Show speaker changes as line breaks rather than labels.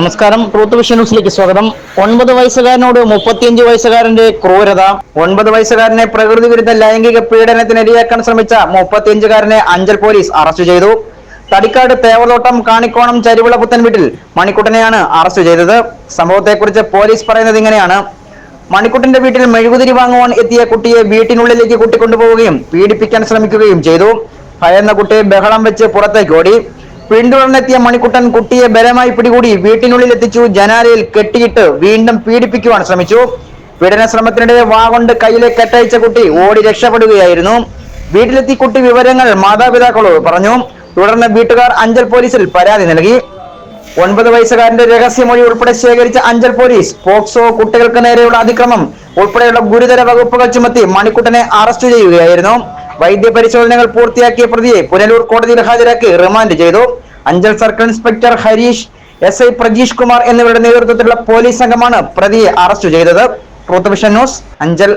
നമസ്കാരം. Truth vision ന്യൂസിലേക്ക് സ്വാഗതം. 9 വയസ്സുകാരനോട് 35 വയസ്സുകാരന്റെ ക്രൂരത. 9 വയസ്സുകാരനെ പ്രകൃതി വിരുദ്ധ ലൈംഗിക പീഡനത്തിന് ഇരയാക്കാൻ ശ്രമിച്ച 35-കാരനെ അഞ്ചൽ പോലീസ് അറസ്റ്റ് ചെയ്തു. തടിക്കാട് തേവതോട്ടം കാണിക്കോണം ചരിവിള പുത്തൻ വീട്ടിൽ മണിക്കുട്ടനെയാണ് അറസ്റ്റ് ചെയ്തത്. സംഭവത്തെക്കുറിച്ച് പോലീസ് പറയുന്നത് ഇങ്ങനെയാണ്. മണിക്കുട്ടന്റെ വീട്ടിൽ മെഴുകുതിരി വാങ്ങുവാൻ എത്തിയ കുട്ടിയെ വീട്ടിനുള്ളിലേക്ക് കൂട്ടിക്കൊണ്ടുപോവുകയും പീഡിപ്പിക്കാൻ ശ്രമിക്കുകയും ചെയ്തു. ഭയന്ന കുട്ടിയെ ബഹളം വെച്ച് പുറത്തേക്ക് ഓടി. പിന്തുടർന്നെത്തിയ മണിക്കുട്ടൻ കുട്ടിയെ ബലമായി പിടികൂടി വീട്ടിനുള്ളിൽ എത്തിച്ചു. ജനാലയിൽ കെട്ടിയിട്ട് വീണ്ടും പീഡിപ്പിക്കുവാൻ ശ്രമിച്ചു. പീഡന ശ്രമത്തിനിടെ വാഗൊണ്ട് കയ്യിലെ കെട്ടയച്ച കുട്ടി ഓടി രക്ഷപ്പെടുകയായിരുന്നു. വീട്ടിലെത്തി കുട്ടി വിവരങ്ങൾ മാതാപിതാക്കളോട് പറഞ്ഞു. തുടർന്ന് വീട്ടുകാർ അഞ്ചൽ പോലീസിൽ പരാതി നൽകി. 9 വയസ്സുകാരന്റെ രഹസ്യമൊഴി ഉൾപ്പെടെ ശേഖരിച്ച അഞ്ചൽ പോലീസ് പോക്സോ, കുട്ടികൾക്ക് നേരെയുള്ള അതിക്രമം ഉൾപ്പെടെയുള്ള ഗുരുതര വകുപ്പുകൾ ചുമത്തി മണിക്കുട്ടനെ അറസ്റ്റ് ചെയ്യുകയായിരുന്നു. വൈദ്യപരിശോധനകൾ പൂർത്തിയാക്കിയ പ്രതിയെ പുനലൂർ കോടതിയിൽ ഹാജരാക്കി റിമാൻഡ് ചെയ്തു. Anchal circle inspector Harish, SI Prajeesh Kumar എന്നിവരുടെ നേതൃത്വത്തിലുള്ള പോലീസ് സംഘമാണ് പ്രതിയെ അറസ്റ്റ് ചെയ്തത്. Truth vision news, Anchal.